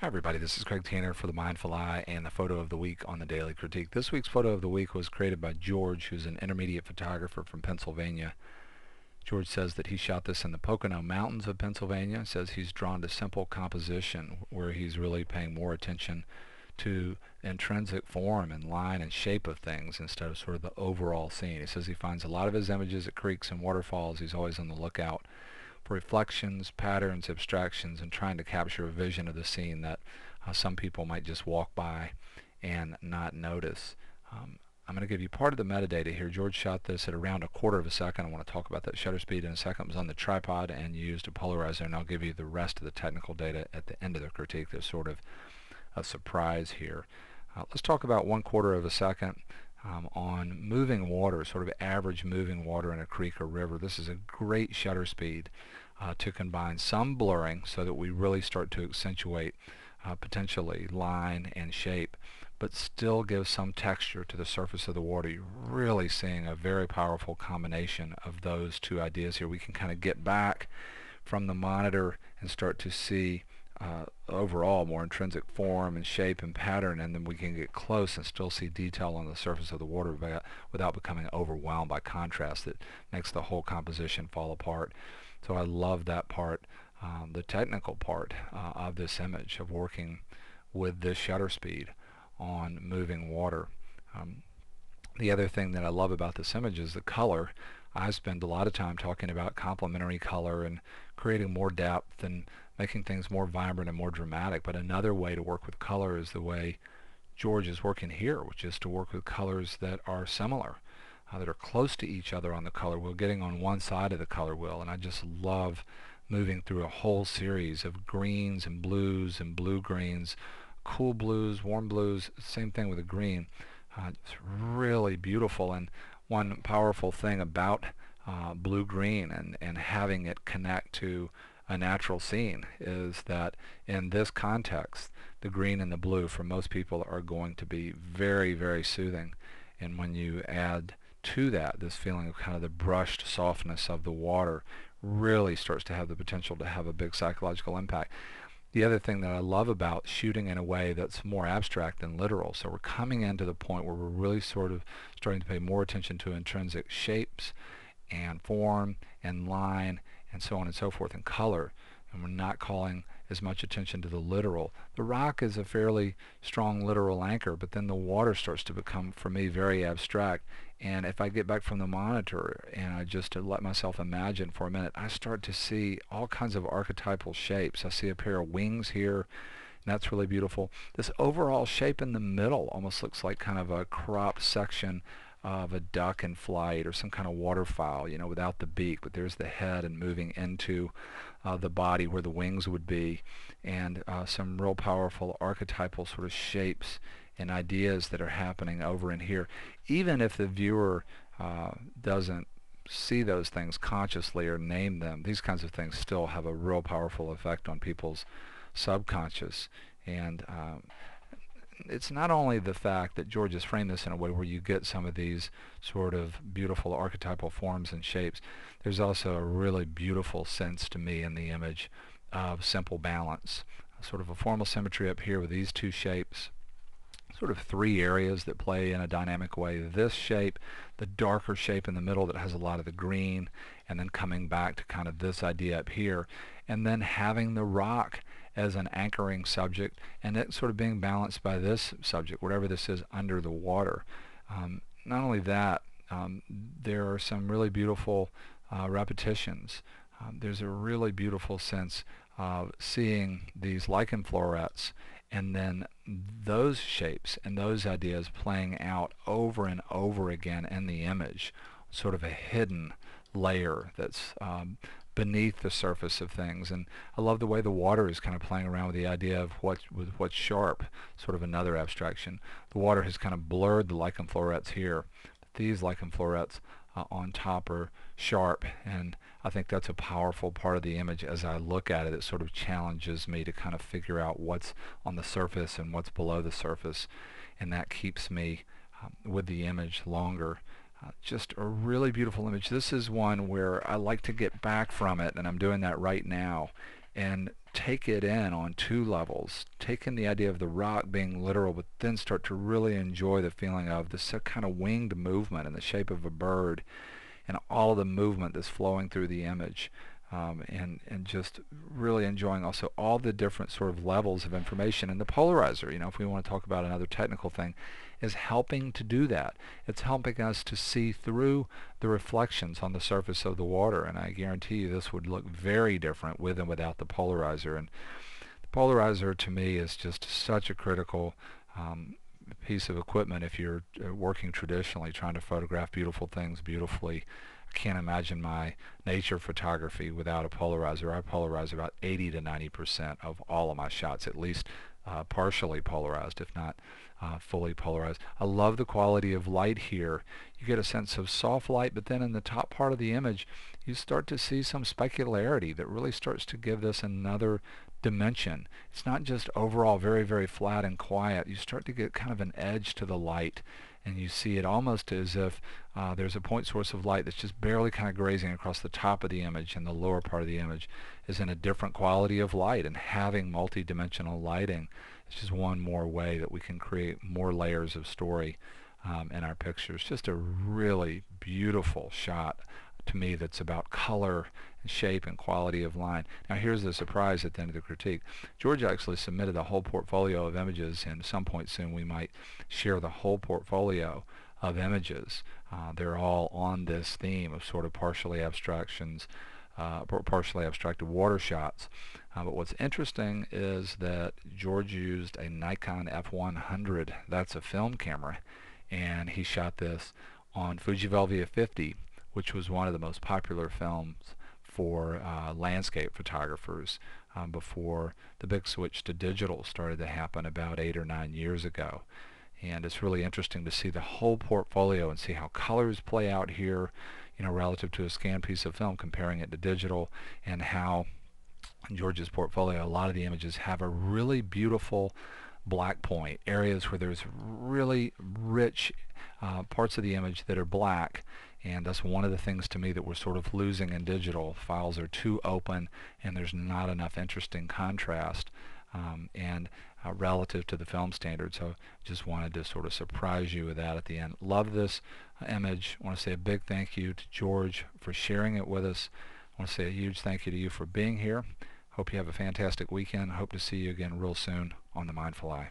Hi everybody, this is Craig Tanner for The Mindful Eye and the photo of the week on the Daily Critique. This week's photo of the week was created by George, who's an intermediate photographer from Pennsylvania. George says that he shot this in the Pocono Mountains of Pennsylvania. He says he's drawn to simple composition where he's really paying more attention to intrinsic form and line and shape of things instead of sort of the overall scene. He says he finds a lot of his images at creeks and waterfalls. He's always on the lookout for reflections, patterns, abstractions, and trying to capture a vision of the scene that some people might just walk by and not notice. I'm going to give you part of the metadata here. George shot this at around 1/4 of a second. I want to talk about that shutter speed in a second. It was on the tripod and used a polarizer, and I'll give you the rest of the technical data at the end of the critique. There's sort of a surprise here. Let's talk about 1/4 of a second on moving water, sort of average moving water in a creek or river. This is a great shutter speed to combine some blurring so that we really start to accentuate potentially line and shape, but still give some texture to the surface of the water. You're really seeing a very powerful combination of those two ideas here. We can kind of get back from the monitor and start to see overall more intrinsic form and shape and pattern, and then we can get close and still see detail on the surface of the water without becoming overwhelmed by contrast that makes the whole composition fall apart. So I love that part, the technical part of this image, of working with this shutter speed on moving water. The other thing that I love about this image is the color. I spend a lot of time talking about complementary color and creating more depth and making things more vibrant and more dramatic, but another way to work with color is the way George is working here, which is to work with colors that are similar, that are close to each other on the color wheel, getting on one side of the color wheel. And I just love moving through a whole series of greens and blues and blue-greens, cool blues, warm blues, same thing with the green. It's really beautiful. And one powerful thing about blue-green and having it connect to a natural scene is that in this context, the green and the blue for most people are going to be very, very soothing. And when you add to that this feeling of kind of the brushed softness of the water, really starts to have the potential to have a big psychological impact. The other thing that I love about shooting in a way that's more abstract than literal, so we're coming into the point where we're really sort of starting to pay more attention to intrinsic shapes and form and line and so on and so forth, and color, and we're not calling as much attention to the literal. The rock is a fairly strong literal anchor, but then the water starts to become, for me, very abstract. And if I get back from the monitor and I just let myself imagine for a minute, I start to see all kinds of archetypal shapes. I see a pair of wings here, and that's really beautiful. This overall shape in the middle almost looks like kind of a cropped section of a duck in flight or some kind of waterfowl, you know, without the beak, but there's the head and moving into the body where the wings would be, and some real powerful archetypal sort of shapes and ideas that are happening over in here. Even if the viewer doesn't see those things consciously or name them, these kinds of things still have a real powerful effect on people's subconscious. And it's not only the fact that George has framed this in a way where you get some of these sort of beautiful archetypal forms and shapes. There's also a really beautiful sense to me in the image of simple balance, sort of a formal symmetry up here with these two shapes, sort of three areas that play in a dynamic way. This shape, the darker shape in the middle that has a lot of the green, and then coming back to kind of this idea up here, and then having the rock as an anchoring subject, and it sort of being balanced by this subject, whatever this is, under the water. Not only that, there are some really beautiful repetitions. There's a really beautiful sense of seeing these lichen florets and then those shapes and those ideas playing out over and over again in the image, sort of a hidden layer that's beneath the surface of things. And I love the way the water is kind of playing around with the idea of what's sharp, sort of another abstraction. The water has kind of blurred the lichen florets here. These lichen florets on top are sharp, and I think that's a powerful part of the image. As I look at it, it sort of challenges me to kind of figure out what's on the surface and what's below the surface, and that keeps me with the image longer. Just a really beautiful image. This is one where I like to get back from it, and I'm doing that right now, and take it in on two levels, take in the idea of the rock being literal, but then start to really enjoy the feeling of this kind of winged movement in the shape of a bird and all of the movement that's flowing through the image. And just really enjoying also all the different sort of levels of information. And the polarizer, if we want to talk about another technical thing, is helping to do that. It's helping us to see through the reflections on the surface of the water, and I guarantee you this would look very different with and without the polarizer. And the polarizer to me is just such a critical piece of equipment if you're working traditionally trying to photograph beautiful things beautifully. I can't imagine my nature photography without a polarizer. I polarize about 80 to 90% of all of my shots, at least partially polarized, if not fully polarized. I love the quality of light here. You get a sense of soft light, but then in the top part of the image you start to see some specularity that really starts to give this another dimension. It's not just overall very, very flat and quiet. You start to get kind of an edge to the light, and you see it almost as if there's a point source of light that's just barely kind of grazing across the top of the image, and the lower part of the image is in a different quality of light. And having multi-dimensional lighting is just one more way that we can create more layers of story in our pictures. Just a really beautiful shot to me that's about color and shape and quality of line. Now here's the surprise at the end of the critique. George actually submitted a whole portfolio of images, and at some point soon we might share the whole portfolio of images. They're all on this theme of sort of partially abstracted water shots. But what's interesting is that George used a Nikon F100. That's a film camera, and he shot this on Fuji Velvia 50, which was one of the most popular films for landscape photographers before the big switch to digital started to happen about 8 or 9 years ago. And it's really interesting to see the whole portfolio and see how colors play out here, relative to a scanned piece of film, comparing it to digital, and how in George's portfolio a lot of the images have a really beautiful black point, areas where there's really rich parts of the image that are black. And that's one of the things to me that we're sort of losing in digital. Files are too open and there's not enough interesting contrast relative to the film standard. So just wanted to sort of surprise you with that at the end. Love this image. I want to say a big thank you to George for sharing it with us. I want to say a huge thank you to you for being here. Hope you have a fantastic weekend. Hope to see you again real soon on The Mindful Eye.